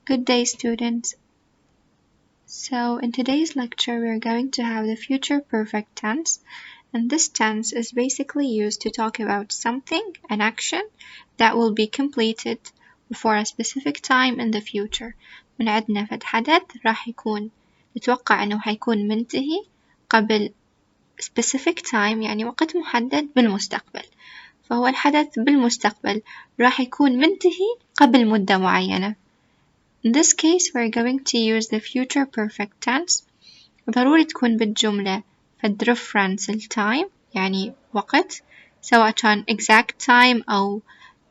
Good day, students. So in today's lecture, we're going to have the future perfect tense, and this tense is basically used to talk about something, an action, that will be completed before a specific time in the future. من عندنا فد حدث راح يكون نتوقع إنه حيكون منتهي قبل specific time، يعني وقت محدد بالمستقبل، فهو الحدث بالمستقبل راح يكون منتهي قبل مدة معينة. In this case, we're going to use the future perfect tense. ضروري تكون بالجملة فد reference التايم، يعني وقت، سواء كان exact time أو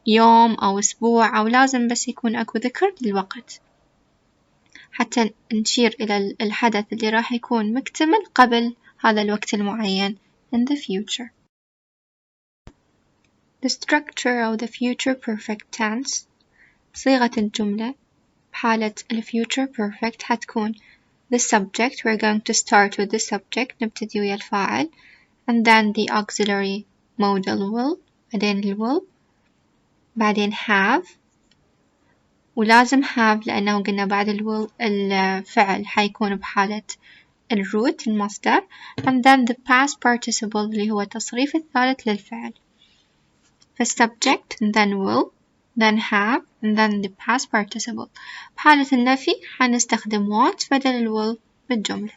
يوم أو أسبوع، أو لازم بس يكون أكو ذكر للوقت حتى نشير إلى الحدث اللي راح يكون مكتمل قبل هذا الوقت المعين in the future. The structure of the future perfect tense، صيغة الجملة بحالة ال future perfect حتكون the subject. We're going to start with the subject، نبتدي ويا الفاعل، and then the auxiliary modal will، بعدين ال will، بعدين have، ولازم have لأنه قلنا بعد ال will الفعل حيكون بحالة ال root المصدر، and then the past participle اللي هو التصريف الثالث للفعل. فالsubject and then will then have and then the past participle. بحالة النفي حنستخدم what بدل ال will بالجملة.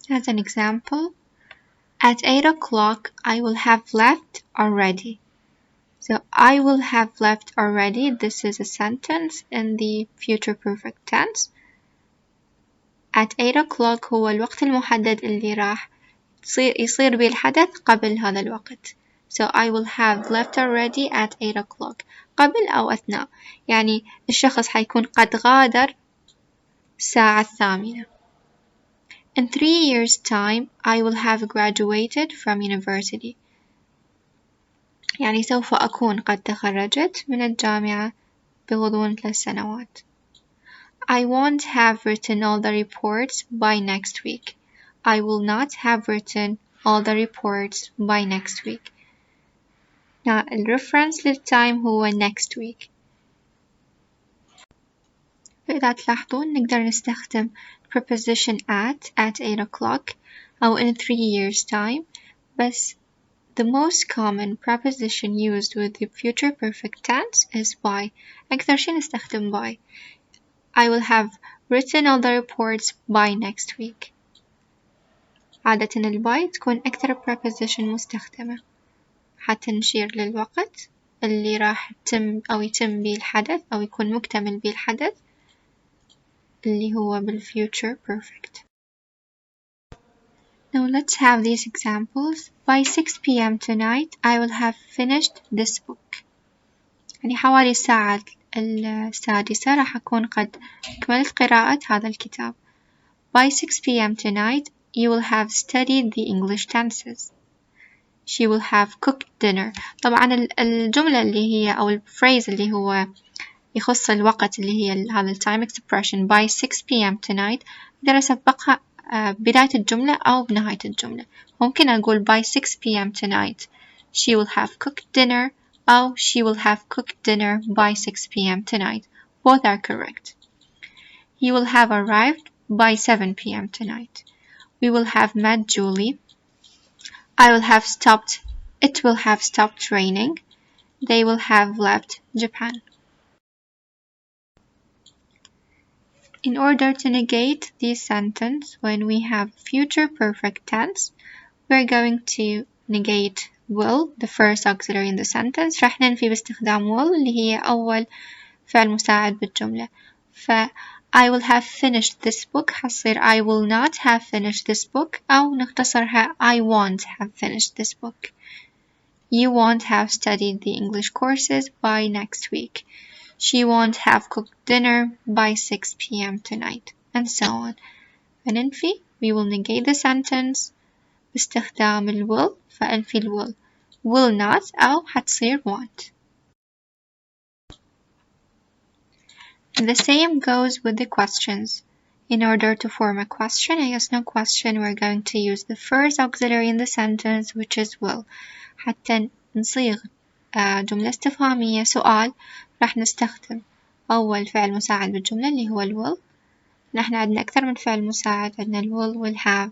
As an example, at 8 o'clock I will have left already. So I will have left already. This is a sentence in the future perfect tense. At 8 o'clock هو الوقت المحدد اللي راح يصير به الحدث قبل هذا الوقت. So I will have left already at 8 o'clock. قبل أو أثناء، يعني الشخص حيكون قد غادر الساعة 8. In 3 years' time I will have graduated from university. يعني سوف أكون قد تخرجت من الجامعة بغضون 3 سنوات. I won't have written all the reports by next week. I will not have written all the reports by next week. Now, الريفرنس للتايم هو next week. فإذا تلاحظون نقدر نستخدم preposition at 8 o'clock أو in 3 years time، بس the most common preposition used with the future perfect tense is by. أكثر شي نستخدم by. I will have written all the reports by next week. عادة ال by تكون أكثر preposition مستخدمة حتى نشير للوقت اللي راح يتم به الحدث أو يكون مكتمل به الحدث اللي هو بالfuture perfect. Now let's have these examples. By 6 p.m. tonight I will have finished this book. يعني حوالي الساعة 6 راح أكون قد أكملت قراءة هذا الكتاب. By 6 p.m. tonight you will have studied the English tenses. She will have cooked dinner. طبعا الجملة اللي هي أو الفريز اللي هو يخص الوقت اللي هي هذا time expression by 6 p.m. tonight أقدر أسبقها بداية الجملة أو بنهاية الجملة. ممكن أقول by 6 p.m. tonight she will have cooked dinner أو she will have cooked dinner by 6 p.m. tonight. Both are correct. He will have arrived by 7 p.m. tonight. We will have met Julie. It will have stopped raining. They will have left Japan. In order to negate this sentence, when we have future perfect tense, we're going to negate will, the first auxiliary in the sentence. راح ننفي باستخدام will اللي هي أول فعل مساعد بالجملة. I will have finished this book حتصير I will not have finished this book، أو نختصرها I won't have finished this book. You won't have studied the English courses by next week. She won't have cooked dinner by 6 p.m. tonight, and so on. فننفي we will negate the sentence باستخدام ال will، فأنفي ال will not أو حتصير won't. And the same goes with the questions. In order to form a question, a yes no question, we're going to use the first auxiliary in the sentence, which is will. حتى نصيغ جملة استفهامية سؤال، راح نستخدم أول فعل مساعد بالجملة اللي هو will. نحن عندنا أكثر من فعل مساعد، عندنا will have.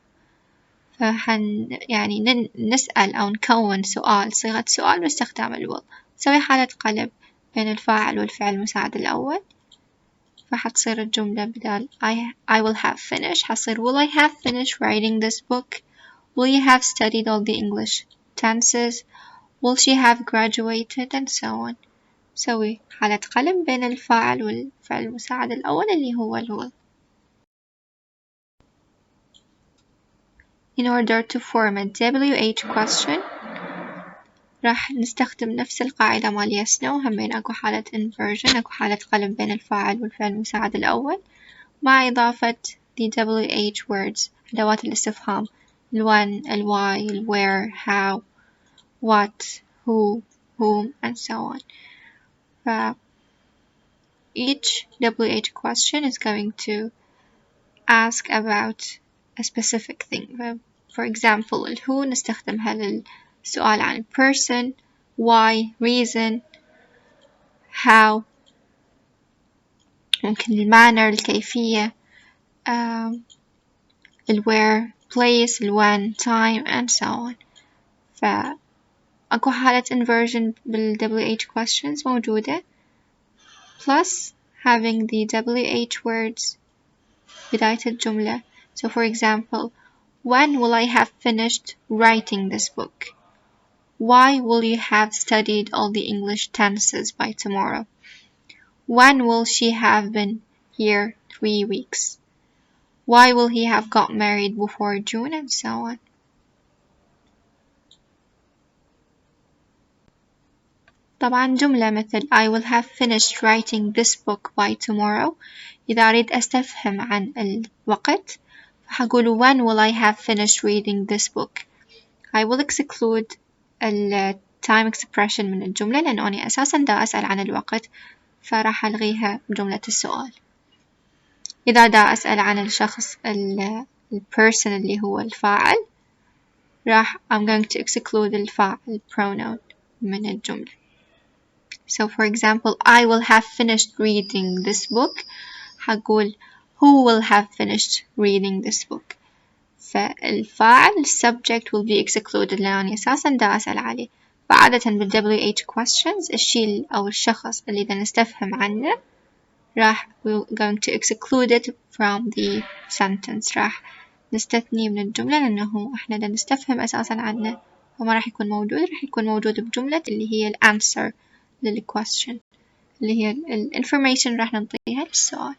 يعني نسأل أو نكون سؤال صيغة سؤال باستخدام will. نسوي حالة قلب بين الفاعل والفعل المساعد الأول، فحتصير الجملة بدال I will have finished حتصير will I have finished writing this book? Will you have studied all the English tenses? Will she have graduated? And so on. سوي حالة قلب بين الفاعل والفعل المساعد الأول اللي هو will. In order to form a WH question راح نستخدم نفس القاعدة مال yes no. همين أكو حالة inversion، أكو حالة قلب بين الفاعل والفعل المساعد الأول مع إضافة the WH words أدوات الاستفهام when, why, where, how, what, who, whom, and so on. Each WH question is going to ask about a specific thing. For example who نستخدمها للسؤال عن person, why, reason, how، ممكن المانر الكيفية، where place when time and so on. فأكو حالة inversion بال WH questions موجودة plus having the WH words بداية الجملة. So for example, when will I have finished writing this book? Why will you have studied all the English tenses by tomorrow? When will she have been here 3 weeks? Why will he have got married before June? And so on. طبعا جملة مثل I will have finished writing this book by tomorrow إذا أريد أستفهم عن الوقت فحقول when will I have finished reading this book. I will exclude time expression من الجملة لأنه أنا أساسا دا أسأل عن الوقت فراح ألغيها بجملة السؤال. إذا دا أسأل عن الشخص person اللي هو الفاعل راح I'm going to exclude الفاعل pronoun من الجملة. So for example, I will have finished reading this book. هقول who will have finished reading this book. فالفاعل subject will be excluded لأني أساسا دا أسأل عليه. فعادة بال WH questions الشيء أو الشخص اللي دا نستفهم عنه راح we're going to exclude it from the sentence. راح نستثني من الجملة لأنه إحنا دا نستفهم أساسا عنه وما راح يكون موجود، راح يكون موجود بجملة اللي هي الأنسر للquestion اللي هي الانفورميشن راح نعطيها للسؤال.